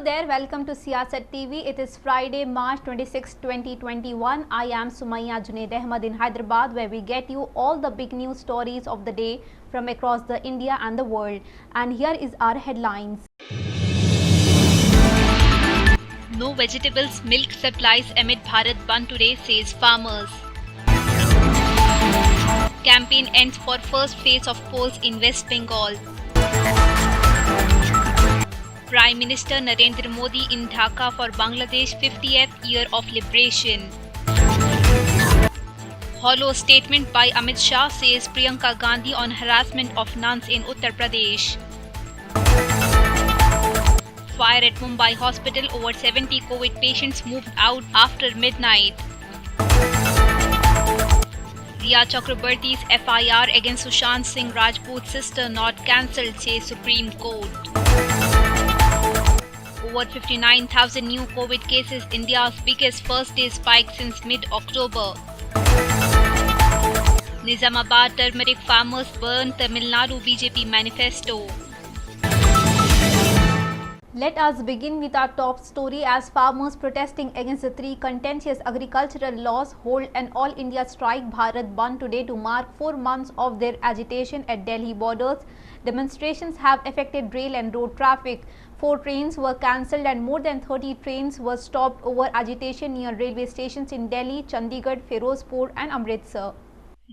there, welcome to Siyasat TV. It is Friday, March 26, 2021. I am Sumaya Junaid Ahmed in Hyderabad, where we get you all the big news stories of the day from across the India and the world. And here is our headlines. No vegetables, milk supplies amid Bharat Bandh today, says farmers. Campaign ends for first phase of polls in West Bengal. Prime Minister Narendra Modi in Dhaka for Bangladesh 50th year of liberation. Hollow statement by Amit Shah, says Priyanka Gandhi on harassment of nuns in Uttar Pradesh. Fire at Mumbai hospital, over 70 COVID patients moved out after midnight. Riya Chakrabarti's FIR against Sushant Singh Rajput's sister not cancelled, says Supreme Court. Over 59,000 new COVID cases, India's biggest first-day spike since mid-October. Nizamabad turmeric farmers burn Tamil Nadu BJP manifesto. Let us begin with our top story as farmers protesting against the three contentious agricultural laws hold an all-India strike Bharat Bandh today to mark 4 months of their agitation at Delhi borders. Demonstrations have affected rail and road traffic. 4 trains were cancelled and more than 30 trains were stopped over agitation near railway stations in Delhi, Chandigarh, Firozpur and Amritsar.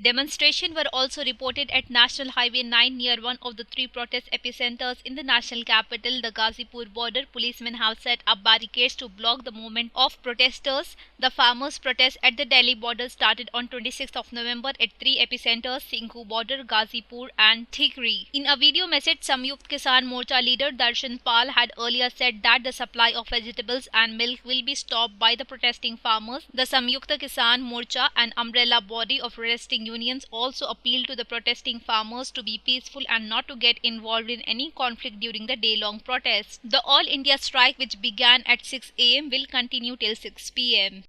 Demonstrations were also reported at National Highway 9 near one of the 3 protest epicenters in the national capital, the Ghazipur border. Policemen have set up barricades to block the movement of protesters. The farmers' protest at the Delhi border started on 26th of November at 3 epicenters, Singhu border, Ghazipur and Thikri. In a video message, Samyukt Kisan Morcha leader Darshan Pal had earlier said that the supply of vegetables and milk will be stopped by the protesting farmers. The Samyukta Kisan Morcha, an umbrella body of resisting unions, also appealed to the protesting farmers to be peaceful and not to get involved in any conflict during the day-long protest. The All India strike, which began at 6 am, will continue till 6 pm.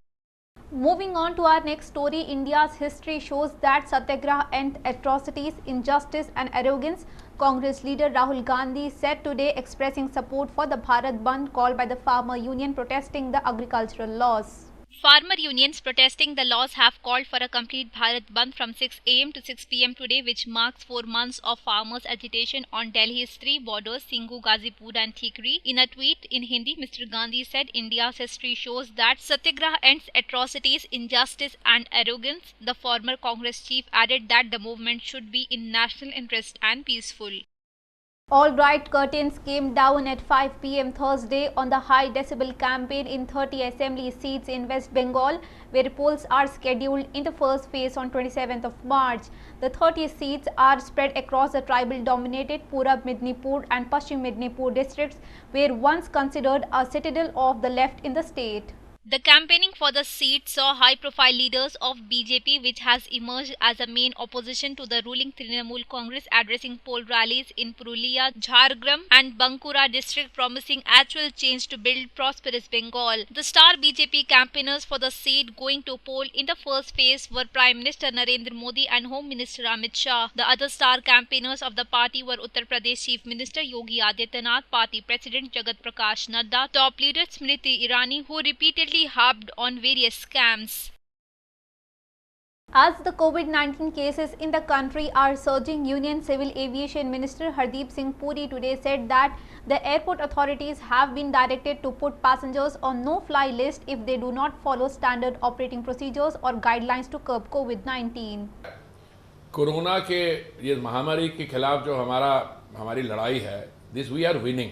Moving on to our next story, India's history shows that Satyagraha and atrocities, injustice and arrogance, Congress leader Rahul Gandhi said today, expressing support for the Bharat Bandh called by the farmer union protesting the agricultural laws. Farmer unions protesting the laws have called for a complete Bharat Bandh from 6 am to 6 pm today, which marks 4 months of farmers' agitation on Delhi's 3 borders, Singhu, Ghazipur and Thikri. In a tweet in Hindi, Mr. Gandhi said India's history shows that Satyagraha ends atrocities, injustice and arrogance. The former Congress chief added that the movement should be in national interest and peaceful. All right, curtains came down at 5 pm Thursday on the high decibel campaign in 30 assembly seats in West Bengal, where polls are scheduled in the first phase on 27th of March. The 30 seats are spread across the tribal-dominated Purab Midnipur and Paschim Midnipur districts, where once considered a citadel of the left in the state. The campaigning for the seat saw high-profile leaders of BJP, which has emerged as a main opposition to the ruling Trinamool Congress, addressing poll rallies in Purulia, Jhargram and Bankura district, promising actual change to build prosperous Bengal. The star BJP campaigners for the seat going to poll in the first phase were Prime Minister Narendra Modi and Home Minister Amit Shah. The other star campaigners of the party were Uttar Pradesh Chief Minister Yogi Adityanath, Party President Jagat Prakash Nadda, top leader Smriti Irani, who repeatedly harped on various scams. As the COVID-19 cases in the country are surging, Union Civil Aviation Minister Hardeep Singh Puri today said that the airport authorities have been directed to put passengers on no-fly list if they do not follow standard operating procedures or guidelines to curb COVID-19. Corona के ये महामारी के खिलाफ जो हमारी लड़ाई है, this we are winning,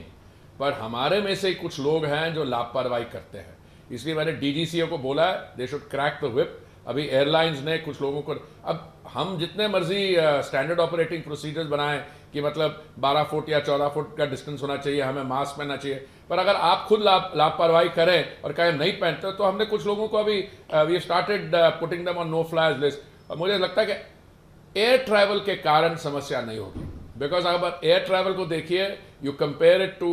पर हमारे में से कुछ लोग हैं जो लापरवाही करते हैं. इसलिए मैंने डीजीसीए को बोला है, they should crack the whip. अभी एयरलाइंस ने कुछ लोगों को, अब हम जितने मर्जी स्टैंडर्ड ऑपरेटिंग प्रोसीजर्स बनाएं कि मतलब 12 फुट या 14 फुट का डिस्टेंस होना चाहिए, हमें मास्क पहनना चाहिए, पर अगर आप खुद लापरवाही करें और कहें नहीं पहनते, तो हमने कुछ लोगों को अभी we started putting them on no flies list. और मुझे लगता है कि एयर ट्रैवल के कारण समस्या नहीं होगी, बिकॉज अगर एयर ट्रैवल को देखिए, you compare it to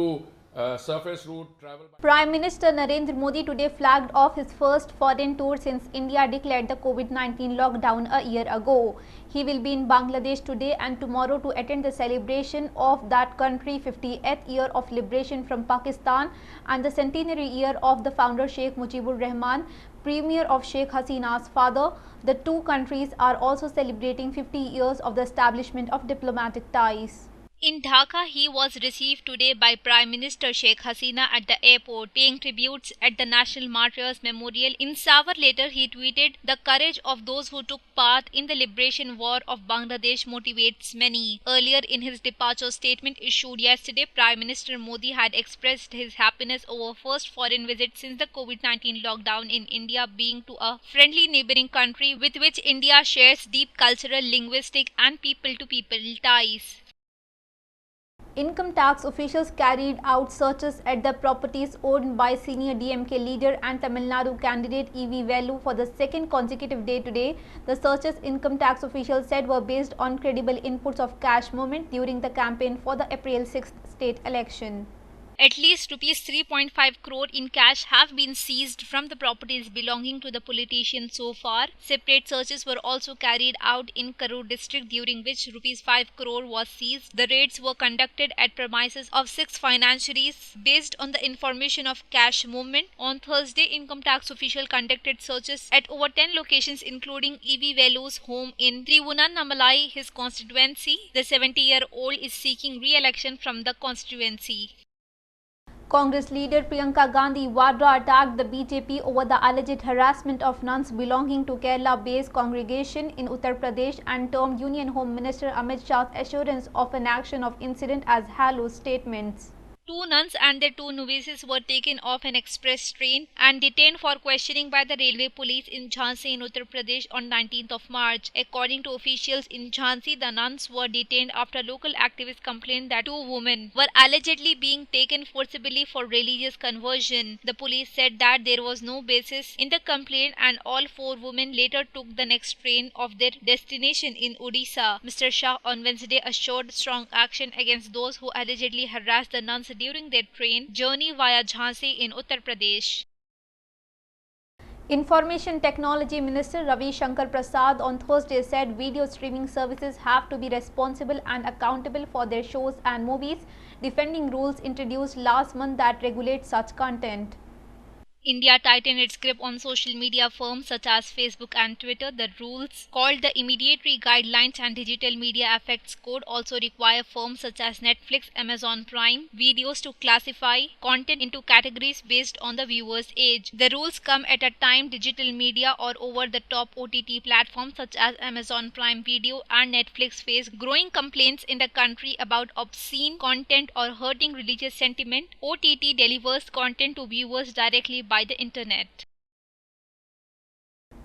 surface route travel. Prime Minister Narendra Modi today flagged off his first foreign tour since India declared the COVID-19 lockdown a year ago. He will be in Bangladesh today and tomorrow to attend the celebration of that country's 50th year of liberation from Pakistan and the centenary year of the founder Sheikh Mujibur Rahman, premier of Sheikh Hasina's father. The two countries are also celebrating 50 years of the establishment of diplomatic ties. In Dhaka, he was received today by Prime Minister Sheikh Hasina at the airport, paying tributes at the National Martyrs Memorial. In Savar later, he tweeted, "The courage of those who took part in the liberation war of Bangladesh motivates many." Earlier in his departure statement issued yesterday, Prime Minister Modi had expressed his happiness over first foreign visit since the COVID-19 lockdown in India, being to a friendly neighbouring country with which India shares deep cultural, linguistic and people-to-people ties. Income tax officials carried out searches at the properties owned by senior DMK leader and Tamil Nadu candidate E.V. Velu for the second consecutive day today. The searches, income tax officials said, were based on credible inputs of cash movement during the campaign for the April 6th state election. At least rupees 3.5 crore in cash have been seized from the properties belonging to the politician so far. Separate searches were also carried out in Karur district, during which rupees 5 crore was seized. The raids were conducted at premises of 6 financiaries based on the information of cash movement. On Thursday, income tax official conducted searches at over 10 locations, including E.V. Velu's home in Trivunannamalai, his constituency. The 70-year-old is seeking re-election from the constituency. Congress leader Priyanka Gandhi Vadra attacked the BJP over the alleged harassment of nuns belonging to Kerala-based congregation in Uttar Pradesh and termed Union Home Minister Amit Shah's assurance of an action of incident as hollow statements. 2 nuns and their 2 novices were taken off an express train and detained for questioning by the railway police in Jhansi in Uttar Pradesh on 19th of March. According to officials in Jhansi, the nuns were detained after local activists complained that 2 women were allegedly being taken forcibly for religious conversion. The police said that there was no basis in the complaint and all 4 women later took the next train of their destination in Odisha. Mr. Shah on Wednesday assured strong action against those who allegedly harassed the nuns during their train journey via Jhansi in Uttar Pradesh. Information Technology Minister Ravi Shankar Prasad on Thursday said video streaming services have to be responsible and accountable for their shows and movies, defending rules introduced last month that regulate such content. India tightened its grip on social media firms such as Facebook and Twitter. The rules, called the Immediate Guidelines and Digital Media Effects Code, also require firms such as Netflix, Amazon Prime Videos to classify content into categories based on the viewer's age. The rules come at a time digital media or over-the-top OTT platforms such as Amazon Prime Video and Netflix face growing complaints in the country about obscene content or hurting religious sentiment. OTT delivers content to viewers directly by the internet.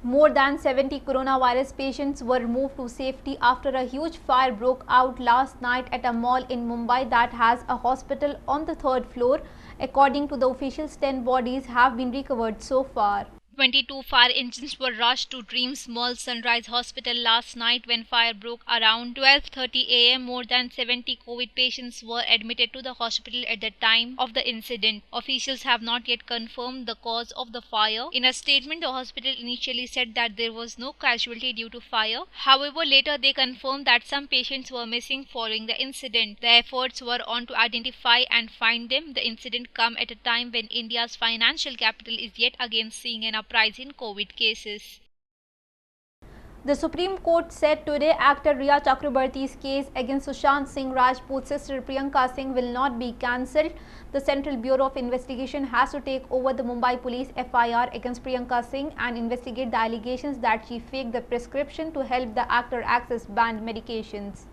More than 70 coronavirus patients were moved to safety after a huge fire broke out last night at a mall in Mumbai that has a hospital on the 3rd floor. According to the officials, 10 bodies have been recovered so far. 22 fire engines were rushed to Dreams Mall Sunrise Hospital last night when fire broke around 12:30 am. More than 70 COVID patients were admitted to the hospital at the time of the incident. Officials have not yet confirmed the cause of the fire. In a statement, the hospital initially said that there was no casualty due to fire. However, later they confirmed that some patients were missing following the incident. The efforts were on to identify and find them. The incident come at a time when India's financial capital is yet again seeing an uprise in COVID cases. The Supreme Court said today actor Rhea Chakrabarti's case against Sushant Singh Rajput's sister Priyanka Singh will not be cancelled. The Central Bureau of Investigation has to take over the Mumbai Police FIR against Priyanka Singh and investigate the allegations that she faked the prescription to help the actor access banned medications.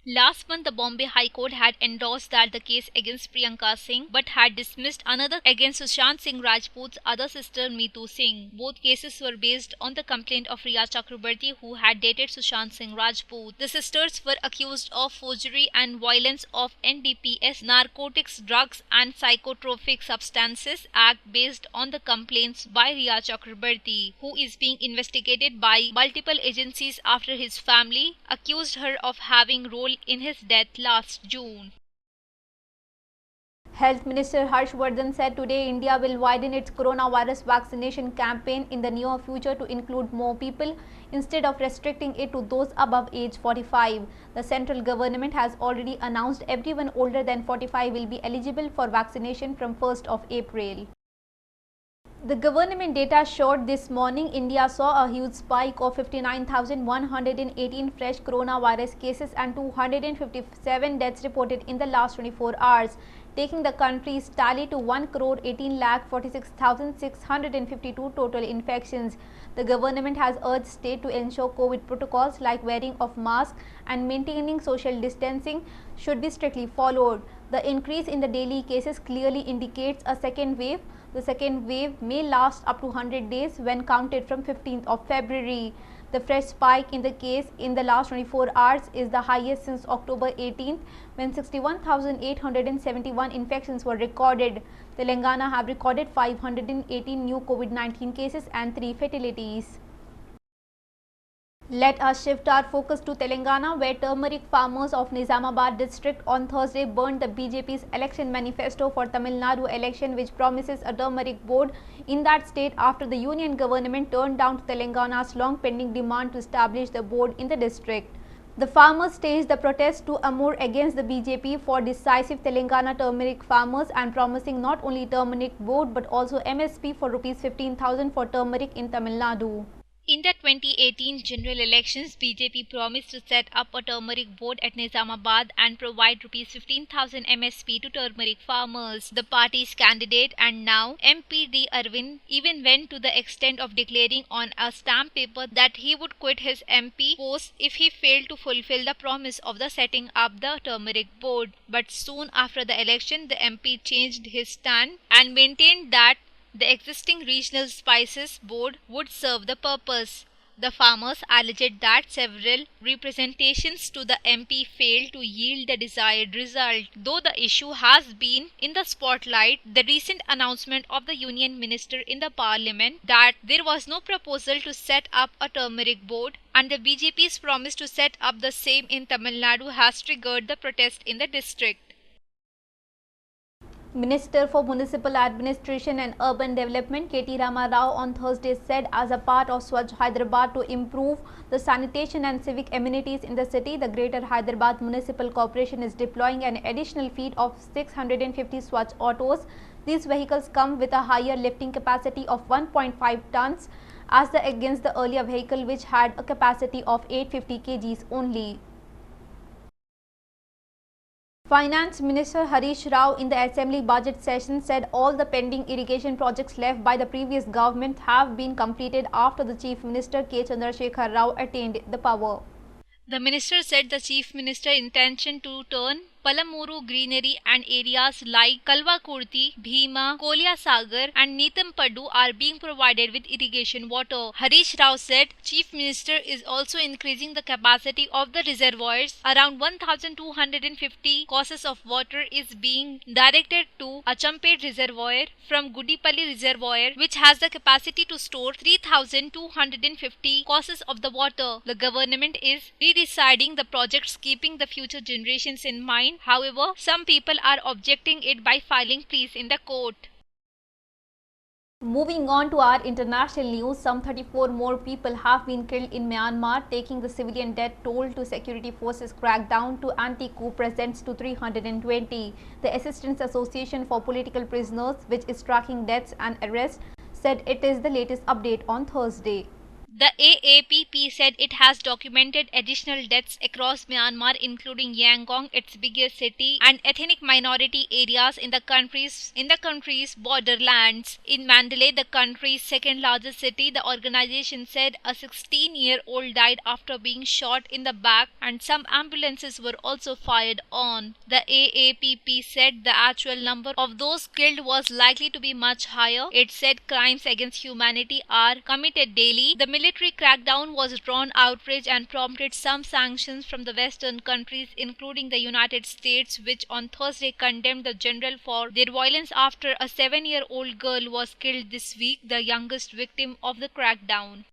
Last month, the Bombay High Court had endorsed that the case against Priyanka Singh but had dismissed another against Sushant Singh Rajput's other sister Meetu Singh. Both cases were based on the complaint of Rhea Chakrabarti, who had dated Sushant Singh Rajput. The sisters were accused of forgery and violence of NDPS, Narcotics, Drugs and Psychotropic Substances Act based on the complaints by Rhea Chakrabarti, who is being investigated by multiple agencies after his family accused her of having role in his death last June. Health Minister Harshvardhan said today India will widen its coronavirus vaccination campaign in the near future to include more people instead of restricting it to those above age 45. The central government has already announced everyone older than 45 will be eligible for vaccination from 1st of April. The government data showed this morning India saw a huge spike of 59,118 fresh coronavirus cases and 257 deaths reported in the last 24 hours, taking the country's tally to 1,18,46,652 total infections. The government has urged states to ensure COVID protocols like wearing of masks and maintaining social distancing should be strictly followed. The increase in the daily cases clearly indicates a second wave. The second wave may last up to 100 days when counted from 15th of February. The fresh spike in the case in the last 24 hours is the highest since October 18th, when 61,871 infections were recorded. Telangana have recorded 518 new COVID-19 cases and 3 fatalities. Let us shift our focus to Telangana, where turmeric farmers of Nizamabad district on Thursday burned the BJP's election manifesto for Tamil Nadu election, which promises a turmeric board in that state after the union government turned down Telangana's long pending demand to establish the board in the district. The farmers staged the protest to armor against the BJP for decisive Telangana turmeric farmers and promising not only turmeric board but also MSP for Rs 15,000 for turmeric in Tamil Nadu. In the 2018 general elections, BJP promised to set up a turmeric board at Nizamabad and provide Rs 15,000 MSP to turmeric farmers. The party's candidate and now MP D. Arvind even went to the extent of declaring on a stamp paper that he would quit his MP post if he failed to fulfill the promise of the setting up the turmeric board. But soon after the election, the MP changed his stand and maintained that the existing regional spices board would serve the purpose. The farmers alleged that several representations to the MP failed to yield the desired result. Though the issue has been in the spotlight, the recent announcement of the union minister in the parliament that there was no proposal to set up a turmeric board and the BJP's promise to set up the same in Tamil Nadu has triggered the protest in the district. Minister for Municipal Administration and Urban Development K.T. Rama Rao on Thursday said as a part of Swachh Hyderabad to improve the sanitation and civic amenities in the city, the Greater Hyderabad Municipal Corporation is deploying an additional fleet of 650 Swachh autos. These vehicles come with a higher lifting capacity of 1.5 tons as against the earlier vehicle which had a capacity of 850 kgs only. Finance Minister Harish Rao in the Assembly budget session said all the pending irrigation projects left by the previous government have been completed after the Chief Minister K. Chandrasekhar Rao attained the power. The minister said the Chief Minister intention to turn Palamuru greenery and areas like Kalvakurti, Bhima, Kolya Sagar and Neetampadu are being provided with irrigation water. Harish Rao said Chief Minister is also increasing the capacity of the reservoirs. Around 1,250 causes of water is being directed to Achampet Reservoir from Gudipalli Reservoir, which has the capacity to store 3,250 causes of the water. The government is redeciding the projects keeping the future generations in mind. However, some people are objecting it by filing pleas in the court. Moving on to our international news, some 34 more people have been killed in Myanmar, taking the civilian death toll to security forces crackdown to anti-coup presents to 320. The Assistance Association for Political Prisoners, which is tracking deaths and arrests, said it is the latest update on Thursday. The AAPP said it has documented additional deaths across Myanmar, including Yangon, its biggest city, and ethnic minority areas in the country's borderlands. In Mandalay, the country's second largest city, the organization said a 16-year-old died after being shot in the back, and some ambulances were also fired on. The AAPP said the actual number of those killed was likely to be much higher. It said crimes against humanity are committed daily. The military crackdown was drawn outrage and prompted some sanctions from the Western countries, including the United States, which on Thursday condemned the general for their violence after a 7-year-old girl was killed this week, the youngest victim of the crackdown.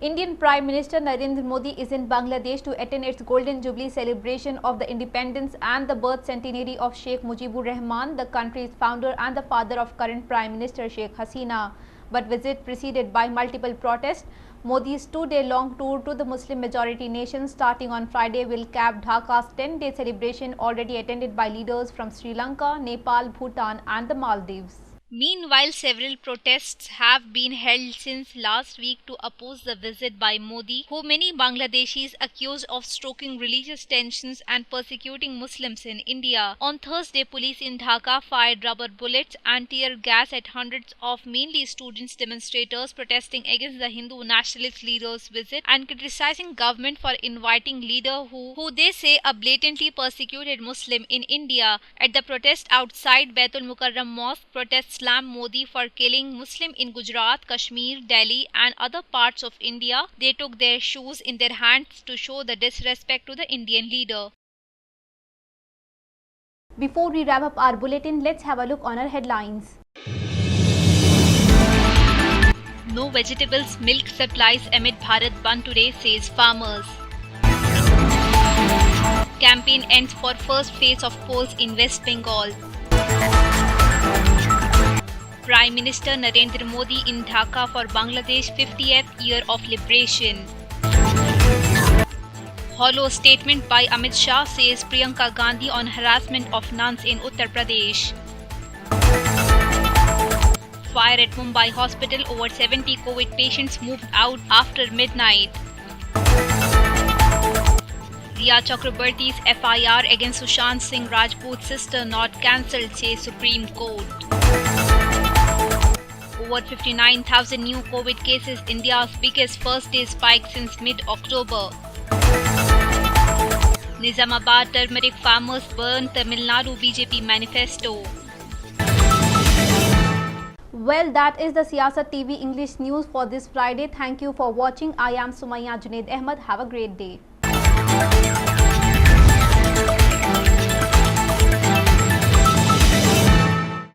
Indian Prime Minister Narendra Modi is in Bangladesh to attend its Golden Jubilee celebration of the independence and the birth centenary of Sheikh Mujibur Rahman, the country's founder and the father of current Prime Minister Sheikh Hasina. But visit preceded by multiple protests. Modi's 2-day-long tour to the Muslim-majority nation starting on Friday will cap Dhaka's 10-day celebration already attended by leaders from Sri Lanka, Nepal, Bhutan and the Maldives. Meanwhile, several protests have been held since last week to oppose the visit by Modi, who many Bangladeshis accused of stoking religious tensions and persecuting Muslims in India. On Thursday, police in Dhaka fired rubber bullets and tear gas at hundreds of mainly students demonstrators protesting against the Hindu nationalist leader's visit and criticizing government for inviting leader who they say a blatantly persecuted Muslim in India. At the protest outside Baitul Mukarram Mosque, protests slammed Modi for killing Muslim in Gujarat, Kashmir, Delhi and other parts of India. They took their shoes in their hands to show the disrespect to the Indian leader. Before we wrap up our bulletin, let's have a look on our headlines. No vegetables, milk supplies amid Bharat Bandh today, says farmers. Campaign ends for first phase of polls in West Bengal. Prime Minister Narendra Modi in Dhaka for Bangladesh 50th year of liberation. Hollow statement by Amit Shah, says Priyanka Gandhi on harassment of nuns in Uttar Pradesh. Fire at Mumbai hospital, over 70 COVID patients moved out after midnight. Riya Chakrabarti's FIR against Sushant Singh Rajput's sister not cancelled, says Supreme Court. Over 59,000 new COVID cases, India's biggest first-day spike since mid-October. Nizamabad turmeric farmers burn Tamil Nadu BJP manifesto. Well, that is the Siyasat TV English news for this Friday. Thank you for watching. I am Sumaya Junaid Ahmed. Have a great day.